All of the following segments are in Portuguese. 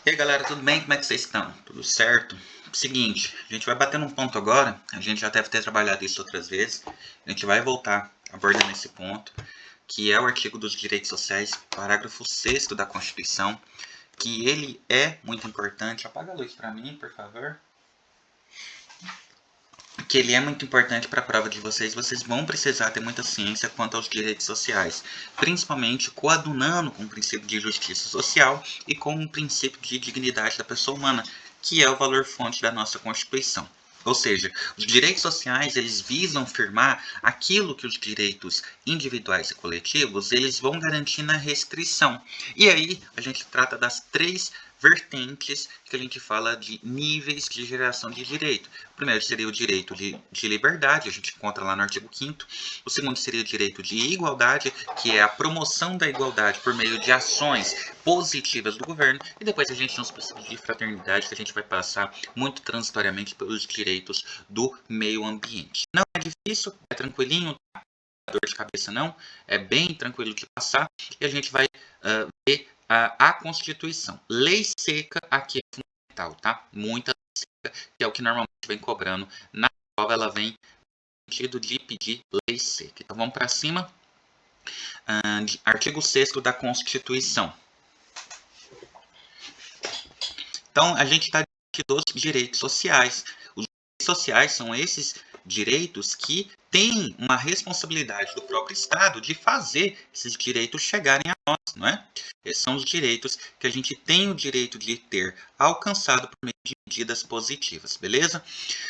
E aí galera, tudo bem? Como é que vocês estão? Tudo certo? Seguinte, a gente vai bater num ponto agora, a gente já deve ter trabalhado isso outras vezes, a gente vai voltar abordando esse ponto, que é o artigo dos direitos sociais, parágrafo 6º da Constituição, que ele é muito importante. Apaga a luz para mim, por favor. Que ele é muito importante para a prova de vocês. Vocês vão precisar ter muita ciência quanto aos direitos sociais, principalmente coadunando com o princípio de justiça social e com o princípio de dignidade da pessoa humana, que é o valor-fonte da nossa Constituição. Ou seja, os direitos sociais eles visam firmar aquilo que os direitos individuais e coletivos eles vão garantir na restrição. E aí a gente trata das três vertentes que a gente fala de níveis de geração de direito. O primeiro seria o direito de liberdade, a gente encontra lá no artigo 5º. O segundo seria o direito de igualdade, que é a promoção da igualdade por meio de ações positivas do governo. E depois a gente tem os princípios de fraternidade, que a gente vai passar muito transitoriamente pelos direitos do meio ambiente. Não é difícil, é tranquilinho, dor de cabeça não, é bem tranquilo de passar. E a gente vai ver a Constituição. Lei seca aqui é fundamental, tá? Muita lei seca, que é o que normalmente vem cobrando. Na prova ela vem no sentido de pedir lei seca. Então vamos para cima. Artigo 6º da Constituição. Então a gente está diante dos direitos sociais. Os direitos sociais são esses direitos que têm uma responsabilidade do próprio Estado de fazer esses direitos chegarem a nós, não é? Esses são os direitos que a gente tem o direito de ter alcançado por meio de medidas positivas, beleza?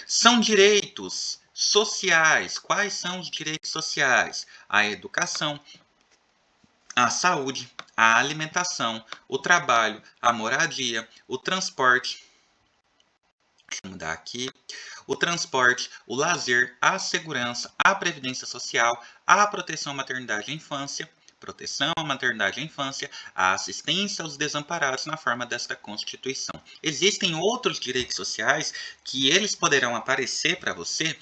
São direitos sociais. Quais são os direitos sociais? A educação, a saúde, a alimentação, o trabalho, a moradia, o transporte. Deixa eu mudar aqui. O transporte, o lazer, a segurança, a previdência social, a proteção à maternidade e infância, proteção à maternidade e infância, a assistência aos desamparados na forma desta Constituição. Existem outros direitos sociais que eles poderão aparecer para você,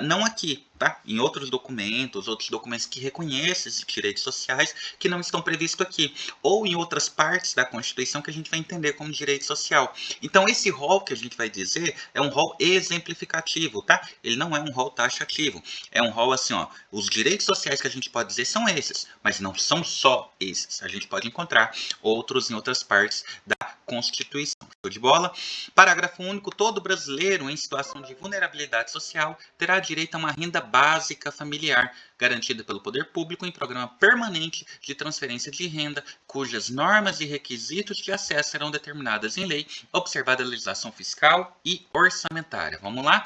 não aqui, tá? Em outros documentos que reconhecem esses direitos sociais que não estão previstos aqui, ou em outras partes da Constituição que a gente vai entender como direito social. Então, esse rol que a gente vai dizer é um rol exemplificativo, tá? Ele não é um rol taxativo. É um rol assim, ó. Os direitos sociais que a gente pode dizer são esses, mas não são só esses. A gente pode encontrar outros em outras partes da Constituição. Show de bola? Parágrafo único. Todo brasileiro em situação de vulnerabilidade social terá direito a uma renda básica familiar, garantida pelo poder público em programa permanente de transferência de renda, cujas normas e requisitos de acesso serão determinadas em lei, observada a legislação fiscal e orçamentária. Vamos lá?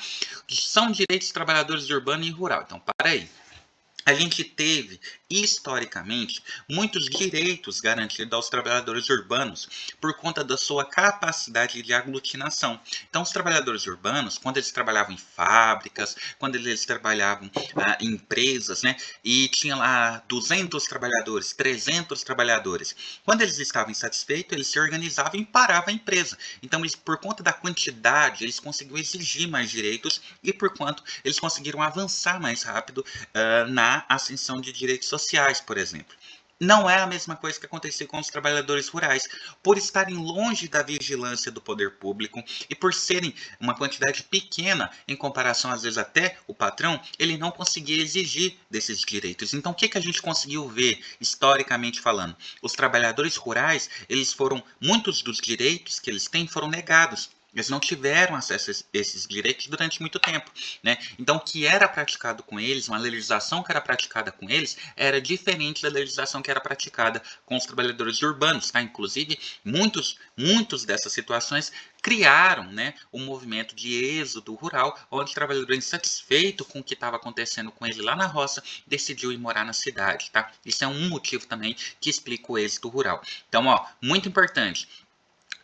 São direitos dos trabalhadores urbano e rural. Então, para aí. A gente teve, historicamente, muitos direitos garantidos aos trabalhadores urbanos por conta da sua capacidade de aglutinação. Então, os trabalhadores urbanos, quando eles trabalhavam em fábricas, quando eles trabalhavam em empresas, né, e tinha lá 200 trabalhadores, 300 trabalhadores, quando eles estavam insatisfeitos, eles se organizavam e paravam a empresa. Então, eles, por conta da quantidade, eles conseguiam exigir mais direitos e, por quanto, eles conseguiram avançar mais rápido na ascensão de direitos sociais, por exemplo. Não é a mesma coisa que acontecia com os trabalhadores rurais. Por estarem longe da vigilância do poder público e por serem uma quantidade pequena em comparação, às vezes, até o patrão, ele não conseguia exigir desses direitos. Então, o que a gente conseguiu ver, historicamente falando? Os trabalhadores rurais, eles foram, muitos dos direitos que eles têm foram negados. Eles não tiveram acesso a esses direitos durante muito tempo, né? Então, o que era praticado com eles, uma legislação que era praticada com eles, era diferente da legislação que era praticada com os trabalhadores urbanos, tá? Inclusive, muitos dessas situações criaram, né, um movimento de êxodo rural, onde o trabalhador insatisfeito com o que estava acontecendo com ele lá na roça, decidiu ir morar na cidade, tá? Isso é um motivo também que explica o êxodo rural. Então, ó, muito importante.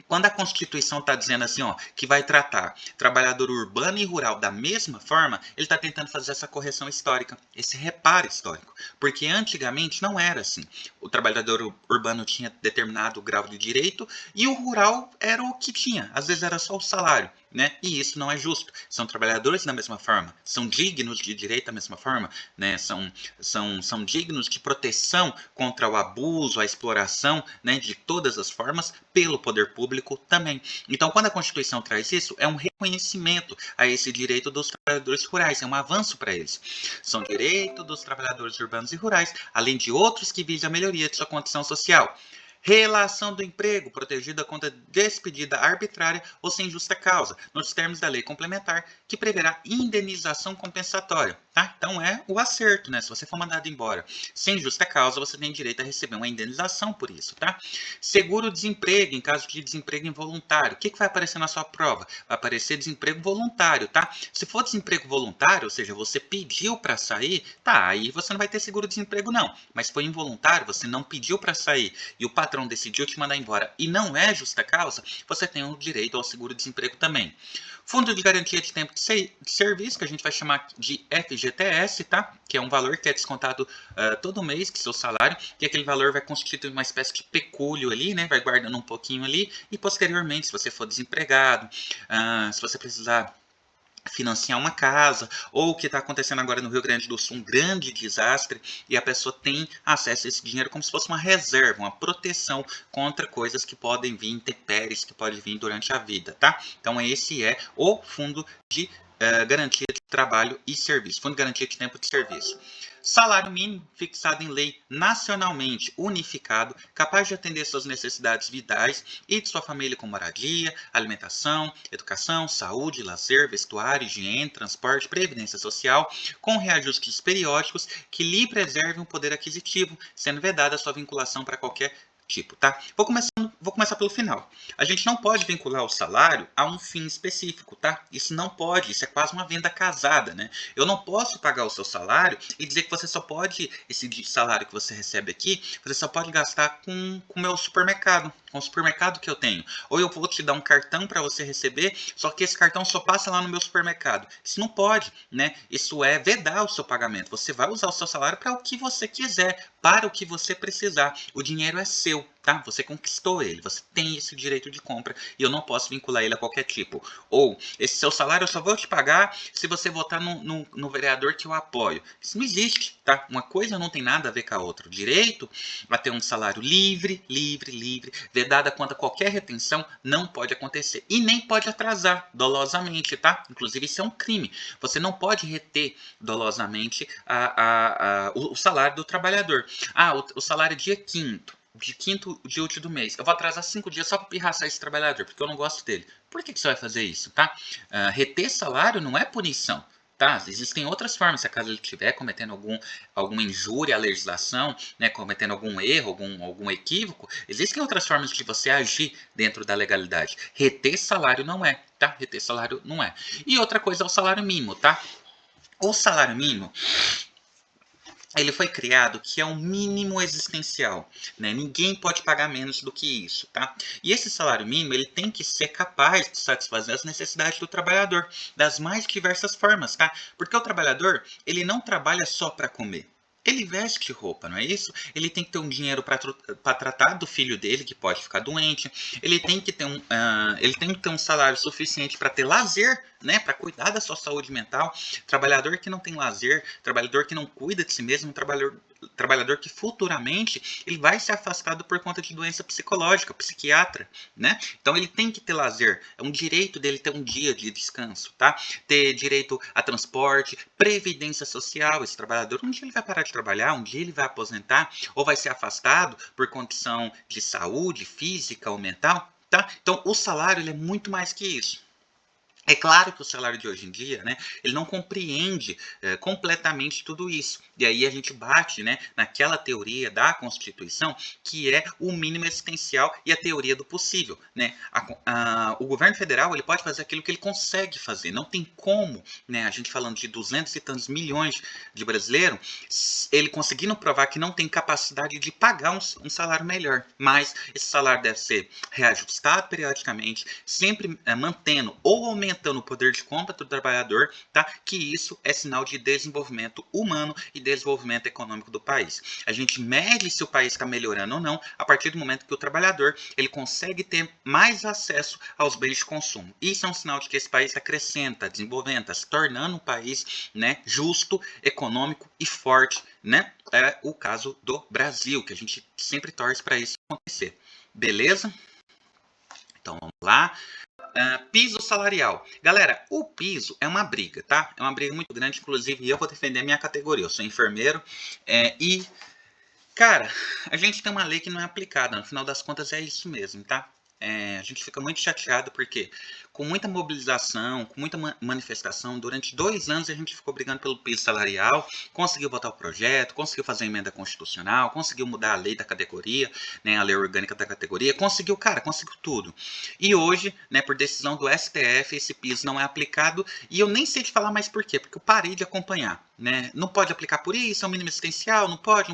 Quando a Constituição está dizendo assim, ó, que vai tratar trabalhador urbano e rural da mesma forma, ele está tentando fazer essa correção histórica, esse reparo histórico. Porque antigamente não era assim. O trabalhador urbano tinha determinado grau de direito e o rural era o que tinha. Às vezes era só o salário. né? E isso não é justo. São trabalhadores da mesma forma, são dignos de direito da mesma forma, né? São dignos de proteção contra o abuso, a exploração, né? De todas as formas pelo poder público também. Então, quando a Constituição traz isso, é um reconhecimento a esse direito dos trabalhadores rurais, é um avanço para eles. São direitos dos trabalhadores urbanos e rurais, além de outros que visam a melhoria de sua condição social. Relação do emprego, protegida contra despedida arbitrária ou sem justa causa, nos termos da lei complementar, que preverá indenização compensatória. Tá? Então é o acerto, né? Se você for mandado embora sem justa causa, você tem direito a receber uma indenização por isso. Tá? Seguro-desemprego, em caso de desemprego involuntário. O que vai aparecer na sua prova? Vai aparecer desemprego voluntário. Tá? Se for desemprego voluntário, ou seja, você pediu para sair, tá, aí você não vai ter seguro-desemprego não. Mas foi involuntário, você não pediu para sair e o patrão decidiu te mandar embora e não é justa causa, você tem o direito ao seguro-desemprego também. Fundo de Garantia de Tempo de Serviço, que a gente vai chamar de FGTS, tá? Que é um valor que é descontado todo mês do seu salário, e aquele valor vai constituir uma espécie de pecúlio ali, né? Vai guardando um pouquinho ali, e posteriormente, se você for desempregado, se você precisar financiar uma casa, ou o que está acontecendo agora no Rio Grande do Sul, um grande desastre, e a pessoa tem acesso a esse dinheiro como se fosse uma reserva, uma proteção contra coisas que podem vir, intempéries que podem vir durante a vida, tá? Então esse é o Fundo de Garantia de Trabalho e Serviço, Fundo de Garantia de Tempo de Serviço. Salário mínimo fixado em lei nacionalmente unificado, capaz de atender suas necessidades vitais e de sua família com moradia, alimentação, educação, saúde, lazer, vestuário, higiene, transporte, previdência social, com reajustes periódicos que lhe preservem o poder aquisitivo, sendo vedada a sua vinculação para qualquer tipo, tá? Vou começar pelo final. A gente não pode vincular o salário a um fim específico, tá? Isso não pode, isso é quase uma venda casada, né? Eu não posso pagar o seu salário e dizer que você só pode, esse salário que você recebe aqui, você só pode gastar com o meu supermercado, com o supermercado que eu tenho. Ou eu vou te dar um cartão para você receber, só que esse cartão só passa lá no meu supermercado. Isso não pode, né? Isso é vedar o seu pagamento. Você vai usar o seu salário para o que você quiser, para o que você precisar. O dinheiro é seu, tá? Você conquistou ele, você tem esse direito de compra e eu não posso vincular ele a qualquer tipo. Ou, esse seu salário eu só vou te pagar se você votar no vereador que eu apoio. Isso não existe, tá? Uma coisa não tem nada a ver com a outra. O direito a ter um salário livre, vedada quanto a qualquer retenção, não pode acontecer. E nem pode atrasar dolosamente, tá? Inclusive, isso é um crime. Você não pode reter dolosamente o salário do trabalhador. O salário é dia quinto. De quinto dia útil do mês. Eu vou atrasar 5 dias só para pirraçar esse trabalhador, porque eu não gosto dele. Por que você vai fazer isso, tá? Reter salário não é punição. Tá, existem outras formas, se acaso ele estiver cometendo alguma injúria à legislação, né, cometendo algum erro, algum equívoco, existem outras formas de você agir dentro da legalidade. Reter salário não é, tá? Reter salário não é. E outra coisa é o salário mínimo, tá? O salário mínimo, ele foi criado que é um mínimo existencial, né? Ninguém pode pagar menos do que isso, tá? E esse salário mínimo, ele tem que ser capaz de satisfazer as necessidades do trabalhador, das mais diversas formas, tá? Porque o trabalhador, ele não trabalha só para comer. Ele veste roupa, não é isso? Ele tem que ter um dinheiro para tratar do filho dele, que pode ficar doente. Ele tem que ter um salário suficiente para ter lazer, né? Para cuidar da sua saúde mental. Trabalhador que não tem lazer, trabalhador que não cuida de si mesmo, trabalhador que futuramente ele vai ser afastado por conta de doença psicológica, psiquiatra, né? Então ele tem que ter lazer. É um direito dele ter um dia de descanso, tá? Ter direito a transporte, previdência social. Esse trabalhador, um dia ele vai parar de trabalhar, um dia ele vai aposentar ou vai ser afastado por condição de saúde física ou mental, tá? Então o salário ele é muito mais que isso. É claro que o salário de hoje em dia, né, ele não compreende completamente tudo isso. E aí a gente bate, né, naquela teoria da Constituição, que é o mínimo existencial e a teoria do possível. Né? O governo federal ele pode fazer aquilo que ele consegue fazer. Não tem como, né, a gente falando de 200 e tantos milhões de brasileiros, ele conseguindo provar que não tem capacidade de pagar um salário melhor. Mas esse salário deve ser reajustado periodicamente, sempre mantendo ou aumentando aumentando o poder de compra do trabalhador, tá? Que isso é sinal de desenvolvimento humano e desenvolvimento econômico do país. A gente mede se o país está melhorando ou não a partir do momento que o trabalhador ele consegue ter mais acesso aos bens de consumo. Isso é um sinal de que esse país está crescendo, está desenvolvendo, está se tornando um país, né, justo, econômico e forte, né? É o caso do Brasil, que a gente sempre torce para isso acontecer. Beleza? Então vamos lá. Piso salarial. Galera, o piso é uma briga, tá? É uma briga muito grande, inclusive eu vou defender a minha categoria. Eu sou enfermeiro e, cara, a gente tem uma lei que não é aplicada. No final das contas é isso mesmo, tá? A gente fica muito chateado porque com muita mobilização, com muita manifestação, durante 2 anos a gente ficou brigando pelo piso salarial, conseguiu votar o projeto, conseguiu fazer a emenda constitucional, conseguiu mudar a lei da categoria, né, a lei orgânica da categoria, conseguiu tudo. E hoje, né, por decisão do STF, esse piso não é aplicado e eu nem sei te falar mais por quê, porque eu parei de acompanhar. Né? Não pode aplicar por isso, é um mínimo existencial, não pode.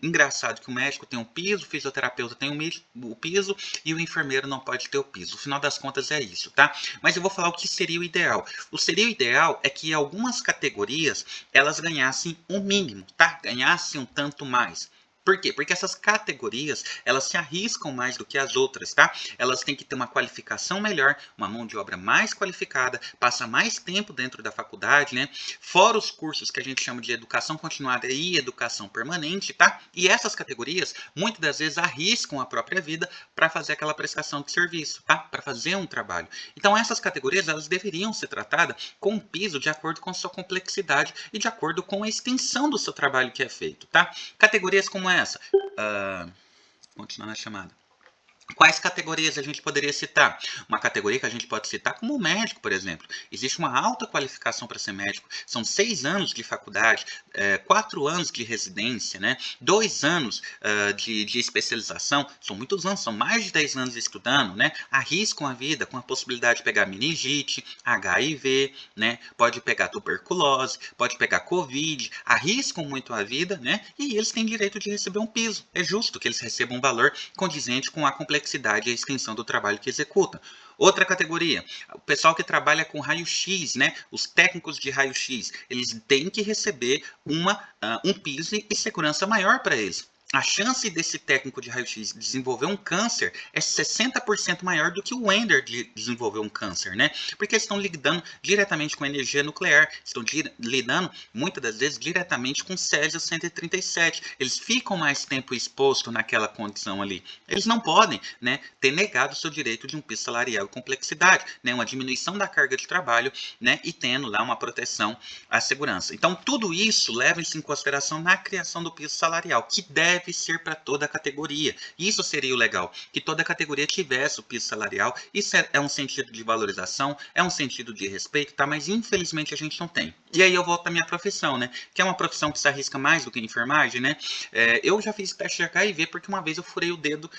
Engraçado que o médico tem um piso, o fisioterapeuta tem o piso e o enfermeiro não pode ter o piso. No final das contas é isso, tá? Mas eu vou falar o que seria o ideal. O seria o ideal é que algumas categorias elas ganhassem um mínimo, tá? Ganhassem um tanto mais. Por quê? Porque essas categorias, elas se arriscam mais do que as outras, tá? Elas têm que ter uma qualificação melhor, uma mão de obra mais qualificada, passa mais tempo dentro da faculdade, né? Fora os cursos que a gente chama de educação continuada e educação permanente, tá? E essas categorias, muitas das vezes, arriscam a própria vida para fazer aquela prestação de serviço, tá? Para fazer um trabalho. Então, essas categorias, elas deveriam ser tratadas com um piso de acordo com a sua complexidade e de acordo com a extensão do seu trabalho que é feito, tá? Categorias como essa. Continuar na chamada. Quais categorias a gente poderia citar? Uma categoria que a gente pode citar como médico, por exemplo. Existe uma alta qualificação para ser médico. São 6 anos de faculdade, 4 anos de residência, né? 2 anos de especialização. São muitos anos, são mais de 10 anos estudando, né? Arriscam a vida com a possibilidade de pegar meningite, HIV, né? Pode pegar tuberculose, pode pegar Covid. Arriscam muito a vida, né? E eles têm direito de receber um piso. É justo que eles recebam um valor condizente com a complexidade e a extensão do trabalho que executam. Outra categoria, o pessoal que trabalha com raio-x, né? Os técnicos de raio-x, eles têm que receber um piso e segurança maior para eles. A chance desse técnico de raio-x desenvolver um câncer é 60% maior do que o Wender de desenvolver um câncer, né? Porque eles estão lidando diretamente com energia nuclear, estão lidando, muitas das vezes, diretamente com Césio 137. Eles ficam mais tempo expostos naquela condição ali. Eles não podem, né, ter negado o seu direito de um piso salarial e complexidade, né? Uma diminuição da carga de trabalho, né? E tendo lá uma proteção à segurança. Então, tudo isso leva-se em consideração na criação do piso salarial, que deve ser para toda a categoria. Isso seria o legal, que toda a categoria tivesse o piso salarial. Isso é um sentido de valorização, é um sentido de respeito, tá? Mas infelizmente a gente não tem. E aí eu volto para minha profissão, né? Que é uma profissão que se arrisca mais do que a enfermagem, né? Eu já fiz teste de HIV porque uma vez eu furei o dedo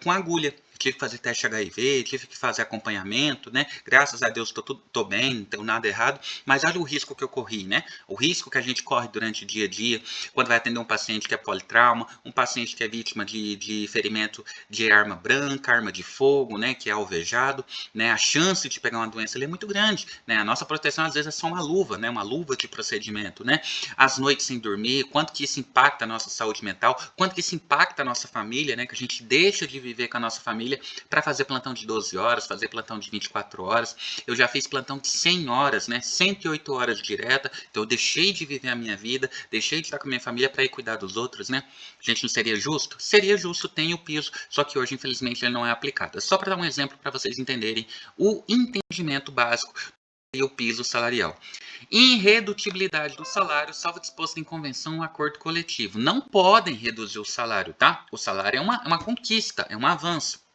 com agulha. Tive que fazer teste HIV, tive que fazer acompanhamento, né? Graças a Deus tô bem, não tenho nada errado, mas olha o risco que eu corri, né? O risco que a gente corre durante o dia a dia, quando vai atender um paciente que é politrauma, um paciente que é vítima de ferimento de arma branca, arma de fogo, né? Que é alvejado, né? A chance de pegar uma doença ali é muito grande, né? A nossa proteção às vezes é só uma luva, né? Uma luva de procedimento, né? As noites sem dormir, quanto que isso impacta a nossa saúde mental, quanto que isso impacta a nossa família, né? Que a gente deixa de viver com a nossa família para fazer plantão de 12 horas, fazer plantão de 24 horas. Eu já fiz plantão de 100 horas, né? 108 horas direta. Então eu deixei de viver a minha vida, deixei de estar com a minha família para ir cuidar dos outros, né? Gente, não seria justo? Seria justo, tem o piso, só que hoje, infelizmente, ele não é aplicado. É só para dar um exemplo para vocês entenderem o entendimento básico e o piso salarial. Irredutibilidade do salário, salvo disposto em convenção ou acordo coletivo. Não podem reduzir o salário, tá? O salário é uma conquista, é um avanço.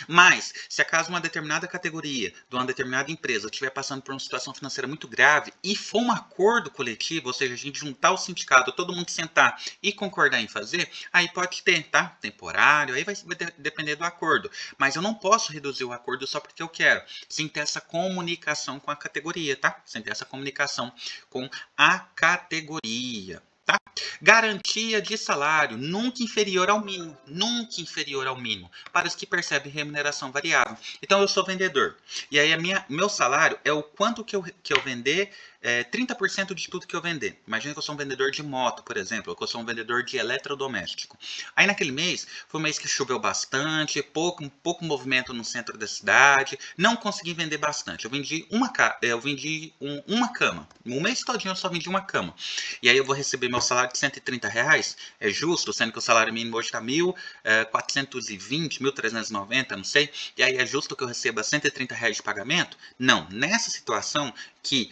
Mas, se acaso uma determinada categoria de uma determinada empresa estiver passando por uma situação financeira muito grave e for um acordo coletivo, ou seja, a gente juntar o sindicato, todo mundo sentar e concordar em fazer, aí pode ter, tá? Temporário, aí vai depender do acordo. Mas eu não posso reduzir o acordo só porque eu quero, sem ter essa comunicação com a categoria, tá? Sem ter essa comunicação com a categoria. tá? Garantia de salário nunca inferior ao mínimo, nunca inferior ao mínimo, para os que percebem remuneração variável. Então eu sou vendedor, e aí meu salário é o quanto que eu vender, 30% de tudo que eu vender. Imagina que eu sou um vendedor de moto, por exemplo, ou que eu sou um vendedor de eletrodoméstico. Aí naquele mês, foi um mês que choveu bastante, pouco movimento no centro da cidade, não consegui vender bastante. Eu vendi uma cama. Um mês todinho eu só vendi uma cama. E aí eu vou receber meu salário de R$ 130, é justo, sendo que o salário mínimo hoje está 1.420, 1.390, não sei. E aí é justo que eu receba R$ 130 de pagamento? Não. Nessa situação que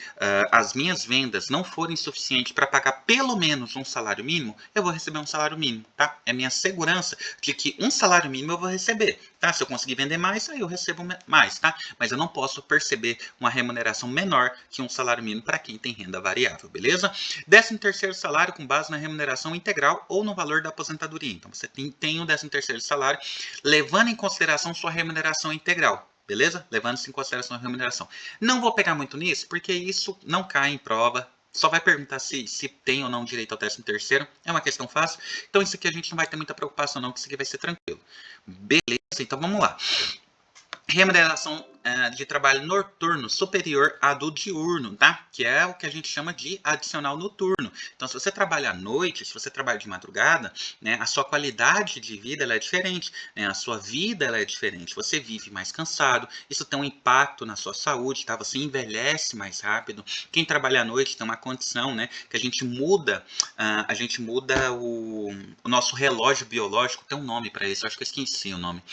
as minhas vendas não forem suficientes para pagar pelo menos um salário mínimo, eu vou receber um salário mínimo, tá? É minha segurança de que um salário mínimo eu vou receber, tá? Se eu conseguir vender mais, aí eu recebo mais, tá? Mas eu não posso perceber uma remuneração menor que um salário mínimo para quem tem renda variável, beleza? 13º salário com base na remuneração integral ou no valor da aposentadoria. Então você tem o 13º salário levando em consideração sua remuneração integral. Beleza? Levando-se em consideração a remuneração. Não vou pegar muito nisso, porque isso não cai em prova. Só vai perguntar se tem ou não direito ao 13º. É uma questão fácil. Então isso aqui a gente não vai ter muita preocupação não, que isso aqui vai ser tranquilo. Beleza? Então vamos lá. Remuneração de trabalho noturno superior à do diurno, tá? Que é o que a gente chama de adicional noturno. Então, se você trabalha à noite, se você trabalha de madrugada, né, a sua qualidade de vida ela é diferente, né? A sua vida ela é diferente. Você vive mais cansado, isso tem um impacto na sua saúde, tá? Você envelhece mais rápido. Quem trabalha à noite tem uma condição, né, que a gente muda o nosso relógio biológico, tem um nome para isso, eu acho que eu esqueci o nome.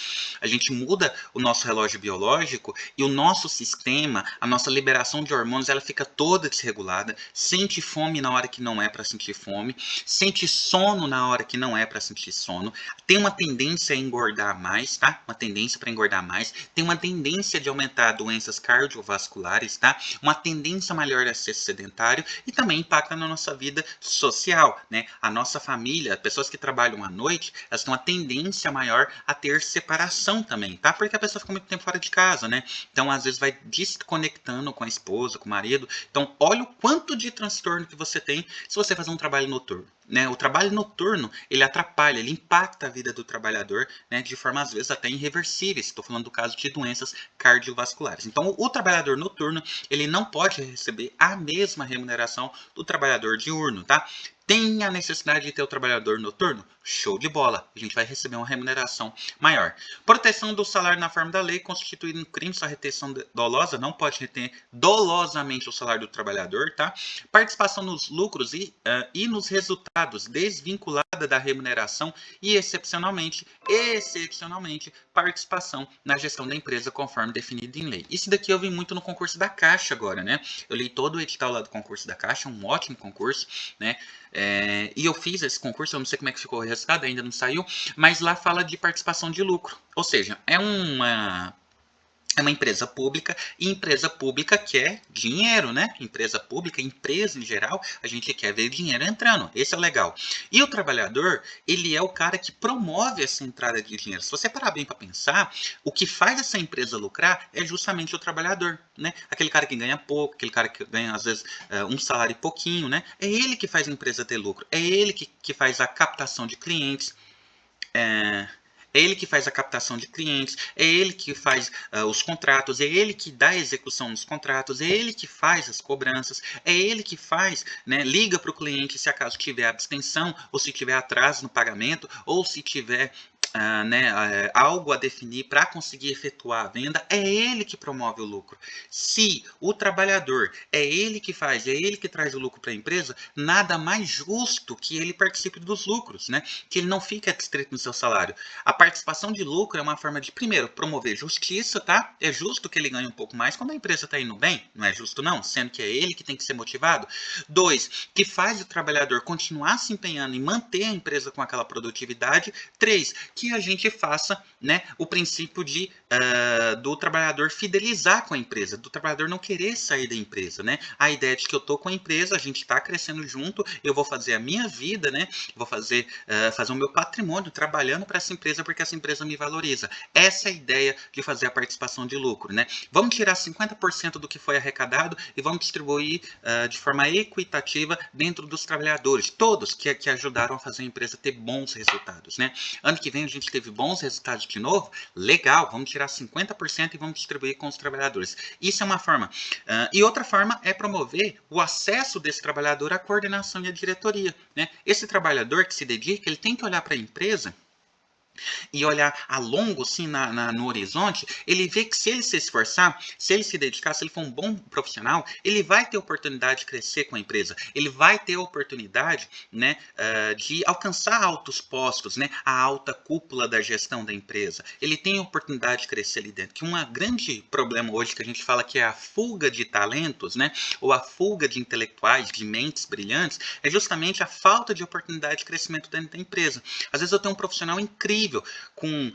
A gente muda o nosso relógio biológico e o nosso sistema, a nossa liberação de hormônios, ela fica toda desregulada, sente fome na hora que não é para sentir fome, sente sono na hora que não é para sentir sono, tem uma tendência a engordar mais, tá? Uma tendência para engordar mais, tem uma tendência de aumentar doenças cardiovasculares, tá? Uma tendência maior a ser sedentário e também impacta na nossa vida social, né? A nossa família, pessoas que trabalham à noite, elas têm uma tendência maior a ter separação também, tá? Porque a pessoa fica muito tempo fora de casa, né? Então, às vezes, vai desconectando com a esposa, com o marido. Então, olha o quanto de transtorno que você tem se você fazer um trabalho noturno. Né? O trabalho noturno, ele atrapalha, ele impacta a vida do trabalhador, né, de forma, às vezes, até irreversível. Estou falando do caso de doenças cardiovasculares. Então, o trabalhador noturno, ele não pode receber a mesma remuneração do trabalhador diurno, tá? Tem a necessidade de ter o trabalhador noturno? Show de bola! A gente vai receber uma remuneração maior. Proteção do salário na forma da lei, constituído um crime, sua retenção dolosa, não pode reter dolosamente o salário do trabalhador, tá? Participação nos lucros e nos resultados, desvinculada da remuneração e, excepcionalmente, participação na gestão da empresa conforme definido em lei. Isso daqui eu vi muito no concurso da Caixa agora, né? Eu li todo o edital lá do concurso da Caixa, um ótimo concurso, né? E eu fiz esse concurso, eu não sei como é que ficou o resultado, ainda não saiu, mas lá fala de participação de lucro. Ou seja, é uma empresa pública, e empresa pública quer dinheiro, né? Empresa pública, empresa em geral, a gente quer ver dinheiro entrando. Esse é o legal. E o trabalhador, ele é o cara que promove essa entrada de dinheiro. Se você parar bem para pensar, o que faz essa empresa lucrar é justamente o trabalhador, né? Aquele cara que ganha pouco, aquele cara que ganha, às vezes, um salário e pouquinho, né? É ele que faz a empresa ter lucro. É ele que faz a captação de clientes. É ele que faz a captação de clientes, é ele que faz os contratos, é ele que dá a execução dos contratos, é ele que faz as cobranças, é ele que faz, né, liga para o cliente se acaso tiver abstenção, ou se tiver atraso no pagamento, ou se tiver algo a definir para conseguir efetuar a venda, é ele que promove o lucro. Se o trabalhador é ele que faz, é ele que traz o lucro para a empresa, nada mais justo que ele participe dos lucros, né? Que ele não fique restrito no seu salário. A participação de lucro é uma forma de, primeiro, promover justiça, tá? É justo que ele ganhe um pouco mais quando a empresa está indo bem, não é justo não, sendo que é ele que tem que ser motivado. 2, que faz o trabalhador continuar se empenhando em manter a empresa com aquela produtividade. 3, que que a gente faça, né, o princípio do trabalhador fidelizar com a empresa, do trabalhador não querer sair da empresa, né? A ideia de que eu tô com a empresa, a gente está crescendo junto, eu vou fazer a minha vida, né? Vou fazer o meu patrimônio trabalhando para essa empresa porque essa empresa me valoriza. Essa é a ideia de fazer a participação de lucro, né? Vamos tirar 50% do que foi arrecadado e vamos distribuir de forma equitativa dentro dos trabalhadores, todos que ajudaram a fazer a empresa ter bons resultados, né? Ano que vem a gente teve bons resultados de novo, legal, vamos tirar 50% e vamos distribuir com os trabalhadores. Isso é uma forma. E outra forma é promover o acesso desse trabalhador à coordenação e à diretoria, né? Esse trabalhador que se dedica, ele tem que olhar para a empresa e olhar a longo, assim, no horizonte, ele vê que se ele se esforçar, se ele se dedicar, se ele for um bom profissional, ele vai ter oportunidade de crescer com a empresa, ele vai ter oportunidade, né, de alcançar altos postos, né, a alta cúpula da gestão da empresa. Ele tem oportunidade de crescer ali dentro, que um grande problema hoje que a gente fala que é a fuga de talentos, né, ou a fuga de intelectuais, de mentes brilhantes, é justamente a falta de oportunidade de crescimento dentro da empresa. Às vezes eu tenho um profissional incrível, com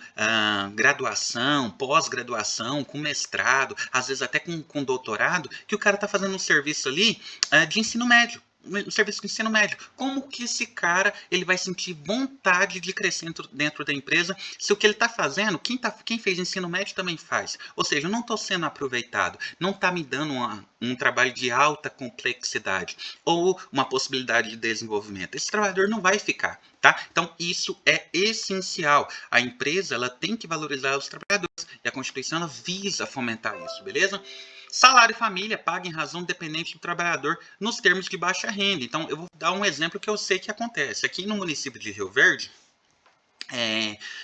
graduação, pós-graduação, com mestrado, às vezes até com doutorado, que o cara está fazendo um serviço ali de ensino médio. Um serviço de ensino médio. Como que esse cara ele vai sentir vontade de crescer dentro da empresa se o que ele está fazendo, quem fez ensino médio também faz? Ou seja, eu não estou sendo aproveitado, não está me dando um trabalho de alta complexidade ou uma possibilidade de desenvolvimento. Esse trabalhador não vai ficar. Tá? Então, isso é essencial. A empresa ela tem que valorizar os trabalhadores e a Constituição ela visa fomentar isso, beleza? Salário e família paga em razão dependente do trabalhador nos termos de baixa renda. Então, eu vou dar um exemplo que eu sei que acontece. Aqui no município de Rio Verde,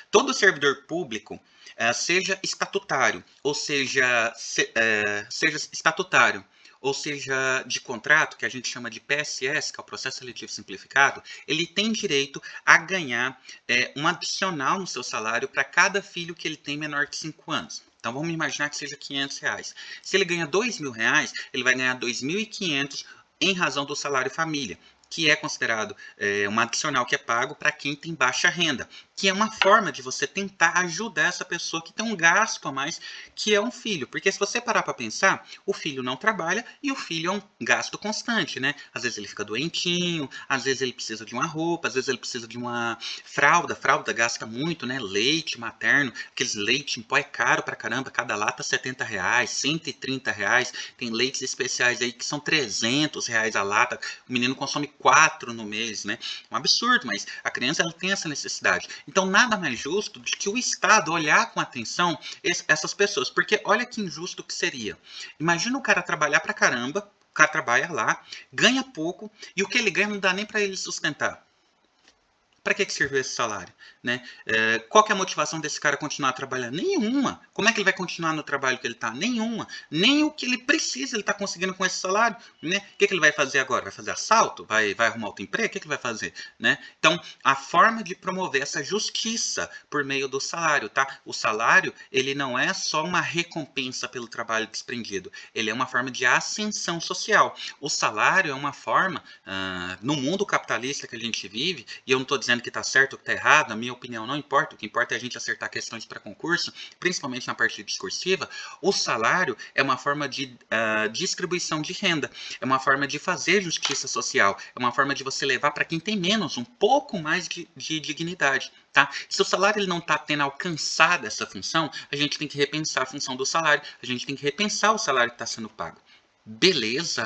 todo servidor público, seja estatutário, ou seja estatutário, ou seja, de contrato, que a gente chama de PSS, que é o Processo Seletivo Simplificado, ele tem direito a ganhar um adicional no seu salário para cada filho que ele tem menor de 5 anos. Então, vamos imaginar que seja R$500. Se ele ganha R$2.000, ele vai ganhar R$2.500 em razão do salário família, que é considerado um adicional que é pago para quem tem baixa renda, que é uma forma de você tentar ajudar essa pessoa que tem um gasto a mais, que é um filho. Porque se você parar para pensar, o filho não trabalha e o filho é um gasto constante, né? Às vezes ele fica doentinho, às vezes ele precisa de uma roupa, às vezes ele precisa de uma fralda. Fralda gasta muito, né? Leite materno, aqueles leite em pó é caro pra caramba, cada lata R$70, R$130. Tem leites especiais aí que são R$300 a lata. O menino consome 4 no mês, né? Um absurdo, mas a criança ela tem essa necessidade. Então, nada mais justo do que o Estado olhar com atenção essas pessoas. Porque olha que injusto que seria. Imagina o cara trabalhar pra caramba, o cara trabalha lá, ganha pouco, e o que ele ganha não dá nem para ele sustentar. Para que serviu esse salário? Né? Qual que é a motivação desse cara continuar trabalhando? Nenhuma. Como é que ele vai continuar no trabalho que ele está? Nenhuma. Nem o que ele precisa ele está conseguindo com esse salário. Né? O que ele vai fazer agora? Vai fazer assalto? Vai arrumar outro emprego? O que ele vai fazer? Né? Então, a forma de promover essa justiça por meio do salário. Tá? O salário ele não é só uma recompensa pelo trabalho desprendido. Ele é uma forma de ascensão social. O salário é uma forma, no mundo capitalista que a gente vive, e eu não estou dizendo que está certo ou que está errado, a minha opinião não importa, o que importa é a gente acertar questões para concurso, principalmente na parte discursiva. O salário é uma forma de distribuição de renda, é uma forma de fazer justiça social, é uma forma de você levar para quem tem menos, um pouco mais de dignidade. Tá? Se o salário ele não está tendo alcançado essa função, a gente tem que repensar a função do salário, a gente tem que repensar o salário que está sendo pago. Beleza,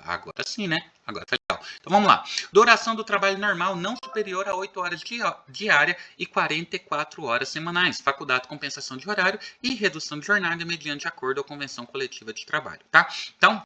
agora sim, né? Agora tá legal. Então vamos lá. Duração do trabalho normal não superior a 8 horas diária e 44 horas semanais. Faculdade de compensação de horário e redução de jornada mediante acordo ou convenção coletiva de trabalho, tá? Então,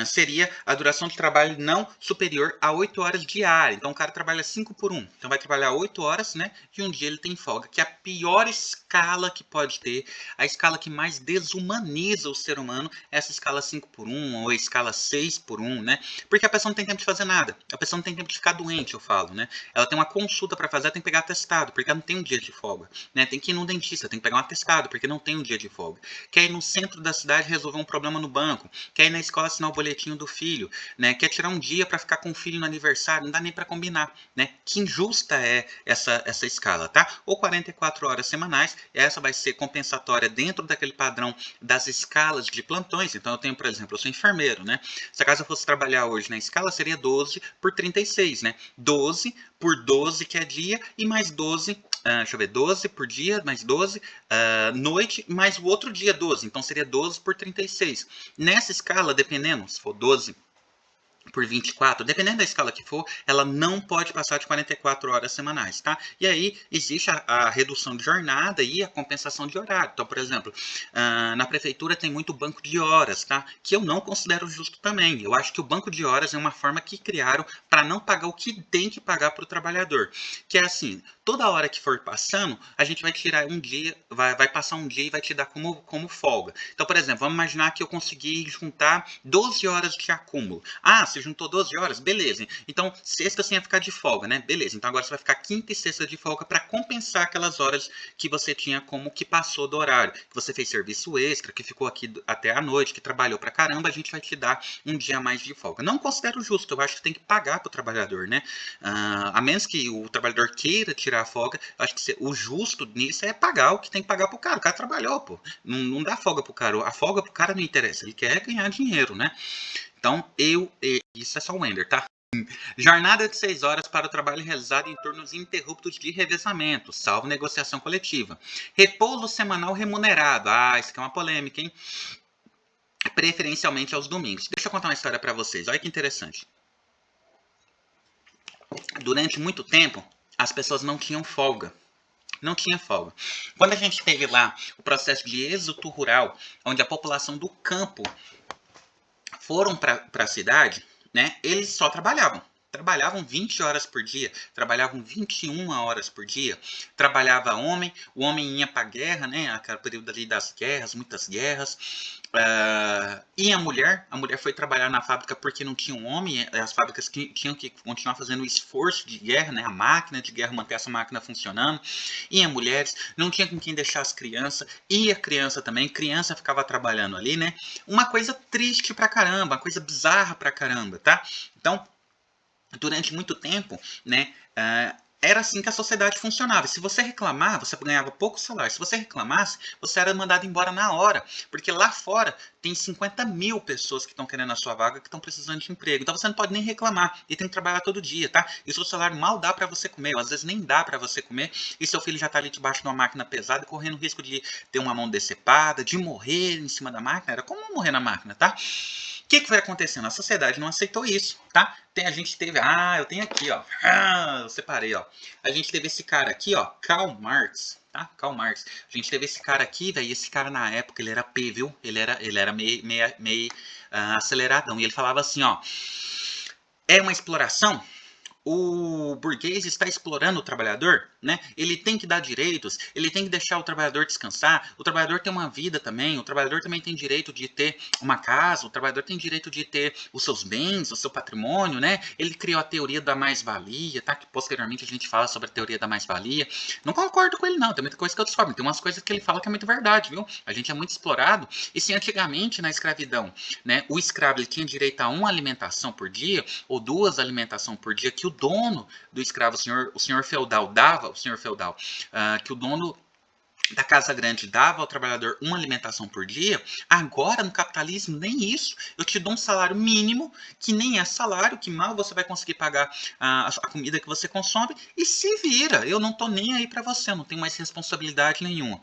seria a duração de trabalho não superior a 8 horas diárias. Então, o cara trabalha 5 por 1. Então, vai trabalhar 8 horas, né? E um dia ele tem folga, que é a pior escala que pode ter. A escala que mais desumaniza o ser humano é essa escala 5 por 1 ou a escala 6 por 1, né? Porque a pessoa não tem tempo de fazer nada. A pessoa não tem tempo de ficar doente, eu falo, né? Ela tem uma consulta para fazer, ela tem que pegar atestado, porque ela não tem um dia de folga, né? Tem que ir no dentista, tem que pegar um atestado, porque não tem um dia de folga. Quer ir no centro da cidade resolver um problema no banco. Quer ir na escola assinar o boletim do filho, né? Quer tirar um dia para ficar com o filho no aniversário, não dá nem para combinar, né? Que injusta é essa escala, tá? Ou 44 horas semanais, essa vai ser compensatória dentro daquele padrão das escalas de plantões. Então eu tenho, por exemplo, eu sou enfermeiro, né? Se acaso eu fosse trabalhar hoje na escala, seria 12 por 36, né? 12 por 12 que é dia e mais 12, deixa eu ver, 12 por dia, mais 12, noite, mais o outro dia 12. Então seria 12 por 36. Nessa escala, dependendo, se for 12 por 24, dependendo da escala que for, ela não pode passar de 44 horas semanais, tá? E aí existe a redução de jornada e a compensação de horário. Então, por exemplo, na prefeitura tem muito banco de horas, tá? Que eu não considero justo também. Eu acho que o banco de horas é uma forma que criaram para não pagar o que tem que pagar para o trabalhador. Que é assim, toda hora que for passando, a gente vai tirar um dia, vai passar um dia e vai te dar como folga. Então, por exemplo, vamos imaginar que eu consegui juntar 12 horas de acúmulo. Você juntou 12 horas? Beleza. Então, sexta você ia ficar de folga, né? Beleza. Então, agora você vai ficar quinta e sexta de folga para compensar aquelas horas que você tinha como que passou do horário. Que você fez serviço extra, que ficou aqui até a noite, que trabalhou pra caramba, a gente vai te dar um dia a mais de folga. Não considero justo, eu acho que tem que pagar pro trabalhador, né? A menos que o trabalhador queira tirar a folga, eu acho que o justo nisso é pagar o que tem que pagar pro cara. O cara trabalhou, pô. Não dá folga pro cara. A folga pro cara não interessa. Ele quer ganhar dinheiro, né? Então, isso é só o Ender, tá? Jornada de 6 horas para o trabalho realizado em turnos ininterruptos de revezamento, salvo negociação coletiva. Repouso semanal remunerado. Isso aqui é uma polêmica, hein? Preferencialmente aos domingos. Deixa eu contar uma história para vocês. Olha que interessante. Durante muito tempo, as pessoas não tinham folga. Não tinha folga. Quando a gente teve lá o processo de êxodo rural, onde a população do campo foram para a cidade, né, eles só trabalhavam. Trabalhavam 20 horas por dia, trabalhavam 21 horas por dia, trabalhava homem, o homem ia para a guerra, né, aquele período ali das guerras, muitas guerras, e a mulher foi trabalhar na fábrica porque não tinha um homem, as fábricas tinham que continuar fazendo o esforço de guerra, né, a máquina de guerra, manter essa máquina funcionando, e a mulheres, não tinha com quem deixar as crianças, e a criança também, criança ficava trabalhando ali, né, uma coisa triste pra caramba, uma coisa bizarra pra caramba, tá? Então, durante muito tempo, né, era assim que a sociedade funcionava. Se você reclamar, você ganhava pouco salário. Se você reclamasse, você era mandado embora na hora. Porque lá fora tem 50 mil pessoas que estão querendo a sua vaga, que estão precisando de emprego. Então você não pode nem reclamar. E tem que trabalhar todo dia, tá? E o seu salário mal dá para você comer. Ou às vezes nem dá para você comer. E seu filho já tá ali debaixo de uma máquina pesada, correndo risco de ter uma mão decepada, de morrer em cima da máquina. Era como morrer na máquina, tá? O que foi acontecendo? A sociedade não aceitou isso, tá? A gente teve... eu tenho aqui, ó. Eu separei, ó. A gente teve esse cara aqui, ó. Karl Marx, tá? Karl Marx. A gente teve esse cara aqui, velho. E esse cara, na época, ele era P, viu? Ele era meio aceleradão. E ele falava assim, ó. É uma exploração? O burguês está explorando o trabalhador, né? Ele tem que dar direitos, ele tem que deixar o trabalhador descansar, o trabalhador tem uma vida também, o trabalhador também tem direito de ter uma casa, o trabalhador tem direito de ter os seus bens, o seu patrimônio, né? Ele criou a teoria da mais-valia, tá? Que posteriormente a gente fala sobre a teoria da mais-valia. Não concordo com ele não, tem muita coisa que eu discordo, tem umas coisas que ele fala que é muito verdade, viu? A gente é muito explorado, e se antigamente na escravidão, né, o escravo ele tinha direito a uma alimentação por dia, ou duas alimentações por dia, que o dono do escravo, o senhor feudal, que o dono da casa grande dava ao trabalhador uma alimentação por dia, agora no capitalismo nem isso. Eu te dou um salário mínimo, que nem é salário, que mal você vai conseguir pagar a comida que você consome, e se vira. Eu não tô nem aí para você, eu não tenho mais responsabilidade nenhuma.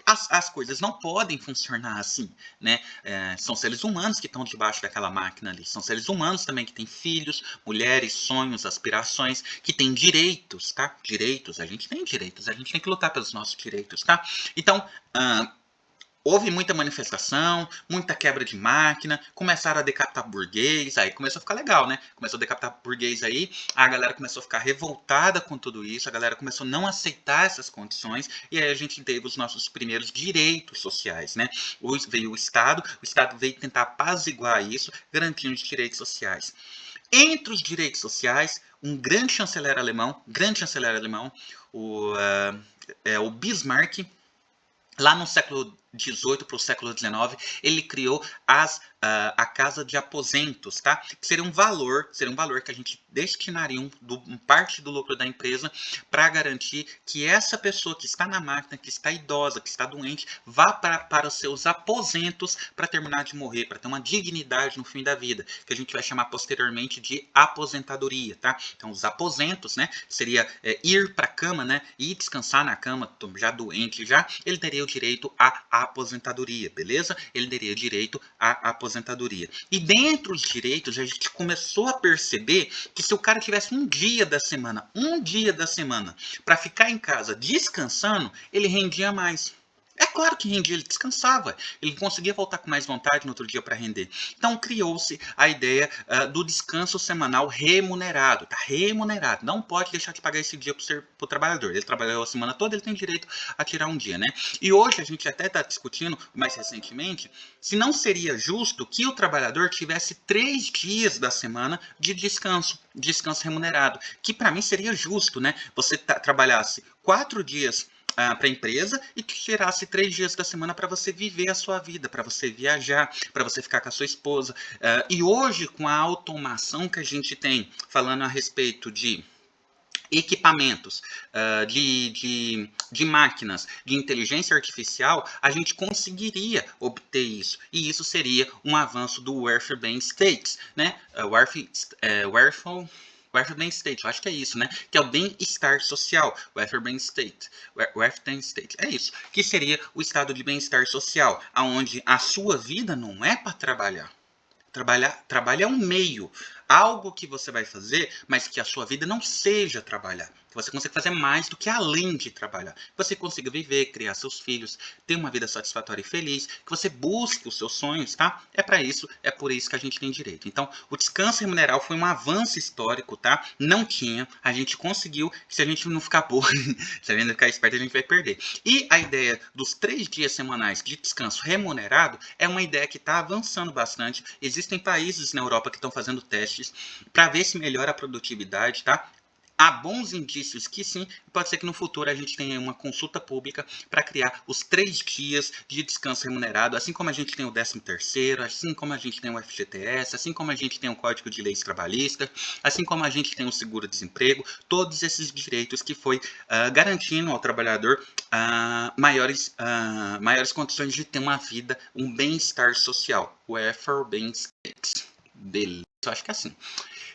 As coisas não podem funcionar assim, né? São seres humanos que estão debaixo daquela máquina ali. São seres humanos também que têm filhos, mulheres, sonhos, aspirações, que têm direitos, tá? Direitos, a gente tem direitos, a gente tem que lutar pelos nossos direitos, tá? Então, houve muita manifestação, muita quebra de máquina, começaram a decapitar burguês, aí começou a ficar legal, né? Começou a decapitar burguês aí, a galera começou a ficar revoltada com tudo isso, a galera começou a não aceitar essas condições, e aí a gente teve os nossos primeiros direitos sociais, né? Veio o Estado veio tentar apaziguar isso, garantindo os direitos sociais. Entre os direitos sociais, um grande chanceler alemão, o Bismarck, lá no século XVIII para o século XIX, ele criou as a casa de aposentos, tá? Que seria um valor que a gente destinaria parte do lucro da empresa para garantir que essa pessoa que está na máquina, que está idosa, que está doente, vá para os seus aposentos para terminar de morrer, para ter uma dignidade no fim da vida, que a gente vai chamar posteriormente de aposentadoria, tá? Então, os aposentos, né, seria ir para a cama, né, e descansar na cama, já doente já, ele teria o direito à aposentadoria, beleza? Ele teria direito à aposentadoria. E dentro dos direitos, a gente começou a perceber que se o cara tivesse um dia da semana para ficar em casa descansando, ele rendia mais. É claro que rendia, ele descansava, ele conseguia voltar com mais vontade no outro dia para render. Então criou-se a ideia do descanso semanal remunerado, tá? Remunerado, não pode deixar de pagar esse dia para o trabalhador. Ele trabalhou a semana toda, ele tem direito a tirar um dia, né? E hoje a gente até está discutindo, mais recentemente, se não seria justo que o trabalhador tivesse 3 dias da semana de descanso remunerado, que para mim seria justo, né? Você trabalhasse 4 dias para a empresa e que tirasse 3 dias da semana para você viver a sua vida, para você viajar, para você ficar com a sua esposa. E hoje, com a automação que a gente tem, falando a respeito de equipamentos, de máquinas, de inteligência artificial, a gente conseguiria obter isso. E isso seria um avanço do Welfare Bank States, né? Welfare State, eu acho que é isso, né? Que é o bem-estar social, Welfare State, é isso, que seria o estado de bem-estar social, aonde a sua vida não é para trabalhar. Trabalho é um meio, algo que você vai fazer, mas que a sua vida não seja trabalhar. Que você consiga fazer mais do que além de trabalhar. Que você consiga viver, criar seus filhos, ter uma vida satisfatória e feliz. Que você busque os seus sonhos, tá? É por isso que a gente tem direito. Então, o descanso remunerado foi um avanço histórico, tá? Não tinha, a gente conseguiu. Se a gente não ficar burro, se a gente não ficar esperto, a gente vai perder. E a ideia dos 3 dias semanais de descanso remunerado é uma ideia que está avançando bastante. Existem países na Europa que estão fazendo testes para ver se melhora a produtividade, tá? Há bons indícios que sim, pode ser que no futuro a gente tenha uma consulta pública para criar os 3 dias de descanso remunerado, assim como a gente tem o 13º, assim como a gente tem o FGTS, assim como a gente tem o Código de Leis Trabalhistas, assim como a gente tem o seguro-desemprego, todos esses direitos que foi garantindo ao trabalhador maiores condições de ter uma vida, um bem-estar social. Welfare Benefits. Beleza, eu acho que é assim.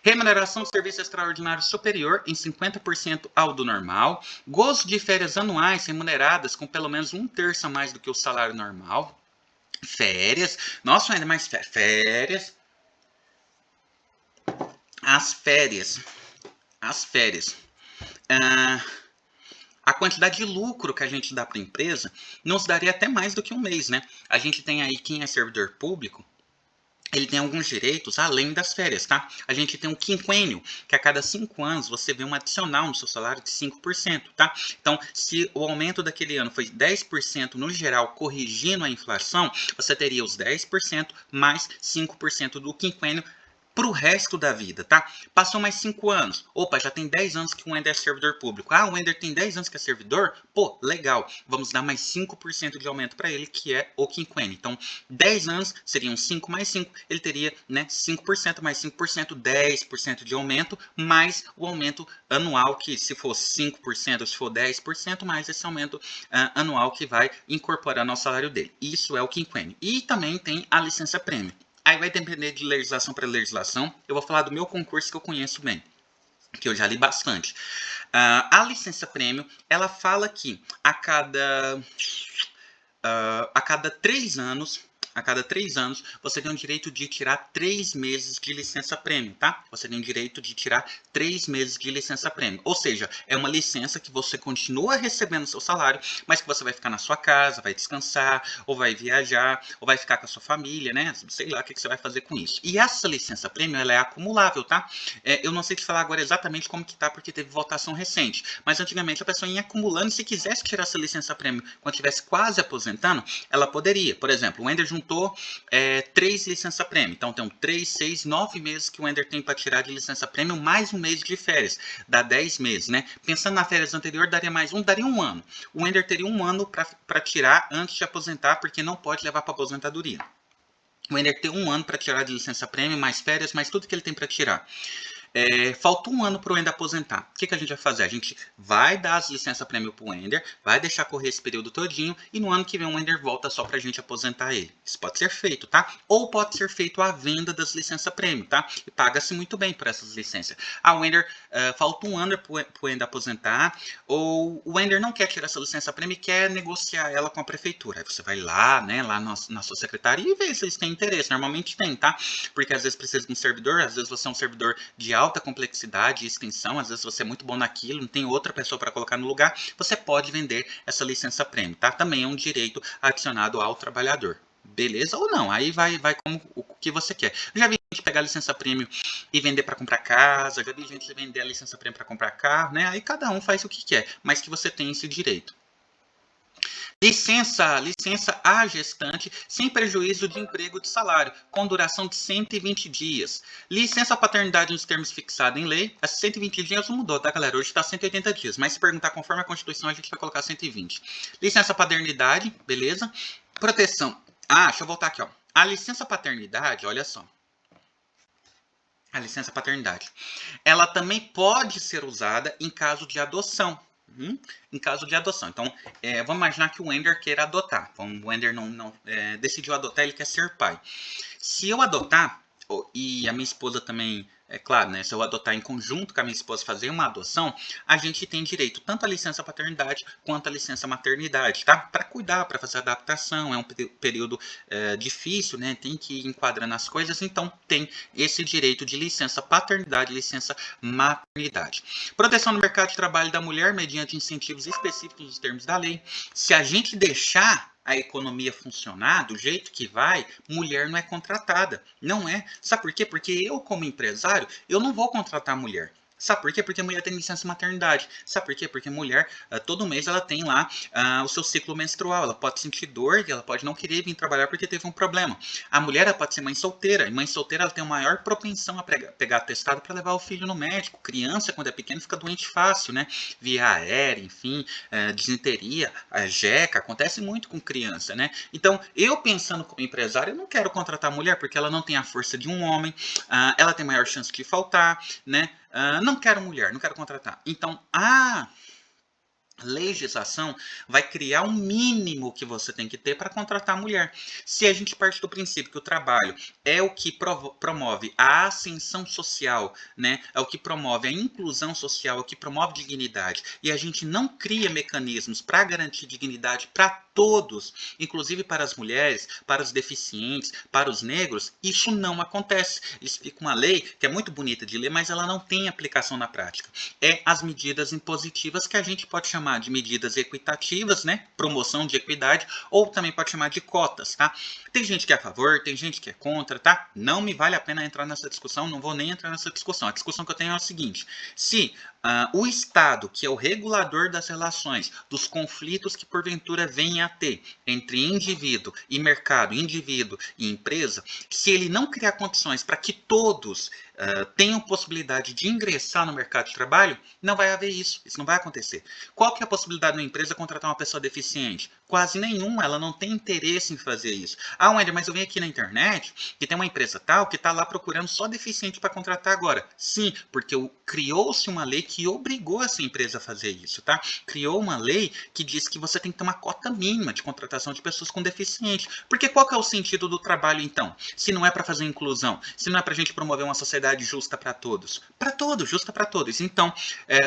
Remuneração do serviço extraordinário superior em 50% ao do normal. Gozo de férias anuais remuneradas com pelo menos 1/3 a mais do que o salário normal. Férias. Nossa, ainda mais férias. As férias. A quantidade de lucro que a gente dá para a empresa nos daria até mais do que um mês, né? A gente tem aí quem é servidor público, ele tem alguns direitos além das férias, tá? A gente tem um quinquênio, que a cada 5 anos você vê um adicional no seu salário de 5%, tá? Então, se o aumento daquele ano foi 10% no geral, corrigindo a inflação, você teria os 10% mais 5% do quinquênio pro resto da vida, tá? Passou mais 5 anos. Opa, já tem 10 anos que o Wender é servidor público. Ah, o Wender tem 10 anos que é servidor? Pô, legal. Vamos dar mais 5% de aumento para ele, que é o quinquênio. Então, 10 anos seriam 5 mais 5. Ele teria, né, 5% mais 5%, 10% de aumento, mais o aumento anual, que se for 5%, se for 10%, mais esse aumento anual que vai incorporar no salário dele. Isso é o quinquênio. E também tem a licença prêmio. Aí vai depender de legislação para legislação. Eu vou falar do meu concurso que eu conheço bem, que eu já li bastante. A licença prêmio, ela fala que a cada 3 anos, você tem o direito de tirar 3 meses de licença prêmio, tá? Você tem o direito de tirar 3 meses de licença prêmio. Ou seja, é uma licença que você continua recebendo seu salário, mas que você vai ficar na sua casa, vai descansar, ou vai viajar, ou vai ficar com a sua família, né? Sei lá o que você vai fazer com isso. E essa licença prêmio, ela é acumulável, tá? Eu não sei te falar agora exatamente como que tá, porque teve votação recente. Mas antigamente a pessoa ia acumulando, e se quisesse tirar essa licença prêmio quando estivesse quase aposentando, ela poderia. Por exemplo, o Wender juntou 3 licença prêmio. Então tem 3, 6, 9 meses que o Wender tem para tirar de licença prêmio, mais um mês de férias. Dá 10 meses, né? Pensando na férias anterior, daria um ano. O Wender teria um ano para tirar antes de aposentar, porque não pode levar para aposentadoria. O Ender tem 1 ano para tirar de licença-prêmio, mais férias, mais tudo que ele tem para tirar. Falta 1 ano para o Ender aposentar. O que a gente vai fazer? A gente vai dar as licença-prêmio para o Ender, vai deixar correr esse período todinho e no ano que vem o Ender volta só para a gente aposentar ele. Isso pode ser feito, tá? Ou pode ser feito a venda das licença-prêmio, tá? E paga-se muito bem por essas licenças. O Ender falta 1 ano para o Ender aposentar, ou o Ender não quer tirar essa licença-prêmio e quer negociar ela com a prefeitura. Aí você vai lá, né, lá na sua secretaria e vê se eles têm interesse. Normalmente tem, tá? Porque às vezes precisa de um servidor, às vezes você é um servidor de alta complexidade e extensão, às vezes você é muito bom naquilo, não tem outra pessoa para colocar no lugar, você pode vender essa licença prêmio, tá? Também é um direito adicionado ao trabalhador. Beleza ou não? Aí vai como o que você quer. Eu já vi gente pegar a licença prêmio e vender para comprar casa, já vi gente vender a licença prêmio para comprar carro, né? Aí cada um faz o que quer, mas que você tem esse direito. Licença à gestante sem prejuízo de emprego de salário, com duração de 120 dias. Licença paternidade nos termos fixados em lei. As 120 dias não mudou, tá, galera? Hoje está 180 dias, mas se perguntar conforme a Constituição, a gente vai colocar 120. Licença paternidade, beleza? Proteção. Deixa eu voltar aqui, ó. A licença paternidade, olha só. A licença paternidade. Ela também pode ser usada em caso de adoção. Em caso de adoção. Então, vamos imaginar que o Ender queira adotar. O Ender não decidiu adotar, ele quer ser pai. Se eu adotar, e a minha esposa também, é claro, né? Se eu adotar em conjunto com a minha esposa, fazer uma adoção, a gente tem direito tanto à licença paternidade quanto à licença maternidade, tá? Para cuidar, para fazer adaptação, é um período difícil, né? Tem que ir enquadrando as coisas, então tem esse direito de licença paternidade e licença maternidade. Proteção no mercado de trabalho da mulher mediante incentivos específicos nos termos da lei. Se a gente deixar a economia funcionar do jeito que vai, mulher não é contratada. Não é. Sabe por quê? Porque eu, como empresário, eu não vou contratar mulher. Sabe por quê? Porque a mulher tem licença maternidade. Sabe por quê? Porque a mulher, todo mês, ela tem lá o seu ciclo menstrual. Ela pode sentir dor e ela pode não querer vir trabalhar porque teve um problema. A mulher ela pode ser mãe solteira. E mãe solteira ela tem uma maior propensão a pegar atestado para levar o filho no médico. Criança, quando é pequena, fica doente fácil, né? Via aérea, enfim, disenteria, jeca. Acontece muito com criança, né? Então, eu pensando como empresário, eu não quero contratar mulher porque ela não tem a força de um homem. Ela tem maior chance de faltar, né? Não quero mulher, não quero contratar. Então, a legislação vai criar um mínimo que você tem que ter para contratar mulher. Se a gente parte do princípio que o trabalho é o que promove a ascensão social, né? É o que promove a inclusão social, é o que promove dignidade, e a gente não cria mecanismos para garantir dignidade para todos, inclusive para as mulheres, para os deficientes, para os negros, isso não acontece. Eles ficam uma lei que é muito bonita de ler, mas ela não tem aplicação na prática. É as medidas impositivas que a gente pode chamar de medidas equitativas, né? Promoção de equidade, ou também pode chamar de cotas, tá? Tem gente que é a favor, tem gente que é contra, tá? Não me vale a pena entrar nessa discussão, não vou nem entrar nessa discussão. A discussão que eu tenho é a seguinte: se o Estado, que é o regulador das relações, dos conflitos que porventura venha a ter entre indivíduo e mercado, indivíduo e empresa, se ele não criar condições para que todos tenham possibilidade de ingressar no mercado de trabalho, não vai haver isso. Isso não vai acontecer. Qual que é a possibilidade de uma empresa contratar uma pessoa deficiente? Quase nenhuma. Ela não tem interesse em fazer isso. Wender, mas eu venho aqui na internet que tem uma empresa tal que está lá procurando só deficiente para contratar agora. Sim, porque criou-se uma lei que obrigou essa empresa a fazer isso, tá? Criou uma lei que diz que você tem que ter uma cota mínima de contratação de pessoas com deficiente. Porque qual que é o sentido do trabalho, então? Se não é para fazer inclusão, se não é para a gente promover uma sociedade justa para todos. Para todos, justa para todos. Então,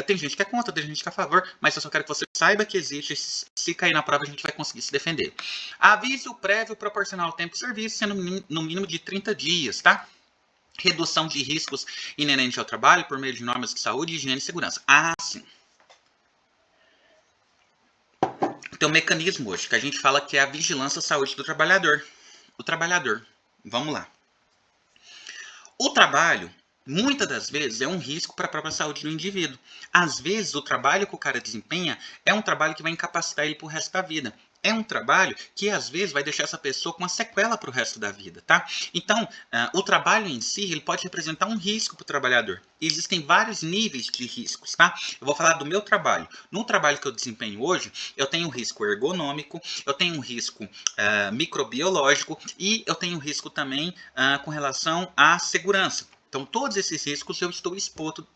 tem gente que é contra, tem gente que é a favor, mas eu só quero que você saiba que existe. Se cair na prova, a gente vai conseguir se defender. Avise o prévio proporcional ao tempo de serviço, sendo no mínimo de 30 dias, tá? Redução de riscos inerentes ao trabalho por meio de normas de saúde, higiene e segurança. Sim. Tem um mecanismo hoje que a gente fala que é a vigilância à saúde do trabalhador. O trabalhador. Vamos lá. O trabalho, muitas das vezes é um risco para a própria saúde do indivíduo. Às vezes, o trabalho que o cara desempenha é um trabalho que vai incapacitar ele para o resto da vida. É um trabalho que, às vezes, vai deixar essa pessoa com uma sequela para o resto da vida, tá? Então, o trabalho em si, ele pode representar um risco para o trabalhador. Existem vários níveis de riscos, tá? Eu vou falar do meu trabalho. No trabalho que eu desempenho hoje, eu tenho um risco ergonômico, eu tenho um risco microbiológico e eu tenho um risco também com relação à segurança. Então, todos esses riscos eu estou exposto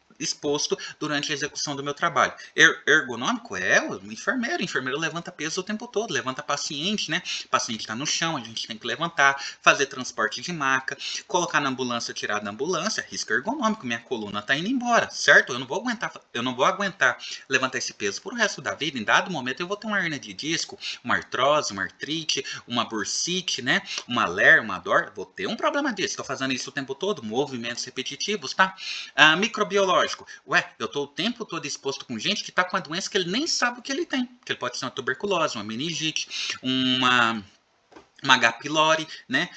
durante a execução do meu trabalho. Ergonômico é o enfermeiro. O enfermeiro levanta peso o tempo todo, levanta paciente, né? O paciente está no chão, a gente tem que levantar, fazer transporte de maca, colocar na ambulância, tirar da ambulância, risco ergonômico, minha coluna está indo embora, certo? Eu não vou aguentar levantar esse peso por o resto da vida. Em dado momento eu vou ter uma hernia de disco, uma artrose, uma artrite, uma bursite, né? Uma LER, uma DOR, vou ter um problema disso. Estou fazendo isso o tempo todo, movimentos repetitivos, tá? Microbiológico. Ué, eu estou o tempo todo exposto com gente que está com uma doença que ele nem sabe o que ele tem. Que ele pode ser uma tuberculose, uma meningite, uma H. pylori, né?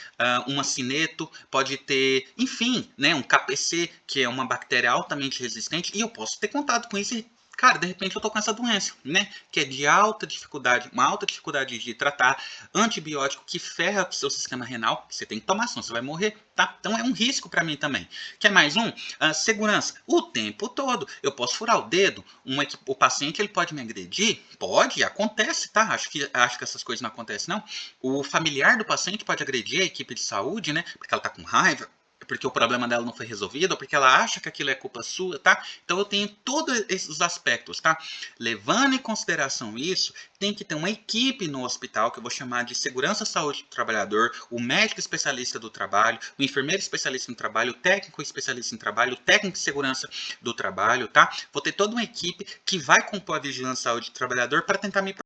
Uma cineto, pode ter, enfim, né? Um KPC, que é uma bactéria altamente resistente, e eu posso ter contato com isso e, cara, de repente eu tô com essa doença, né? Que é de alta dificuldade, uma alta dificuldade de tratar, antibiótico que ferra o seu sistema renal, que você tem que tomar, senão você vai morrer, tá? Então é um risco para mim também. Quer mais um? Segurança. O tempo todo. Eu posso furar o dedo, o paciente ele pode me agredir? Pode, acontece, tá? Acho que essas coisas não acontecem, não. O familiar do paciente pode agredir a equipe de saúde, né? Porque ela tá com raiva, porque o problema dela não foi resolvido, ou porque ela acha que aquilo é culpa sua, tá? Então eu tenho todos esses aspectos, tá? Levando em consideração isso, tem que ter uma equipe no hospital, que eu vou chamar de segurança saúde do trabalhador, o médico especialista do trabalho, o enfermeiro especialista no trabalho, o técnico especialista em trabalho, o técnico de segurança do trabalho, tá? Vou ter toda uma equipe que vai compor a vigilância saúde do trabalhador para tentar me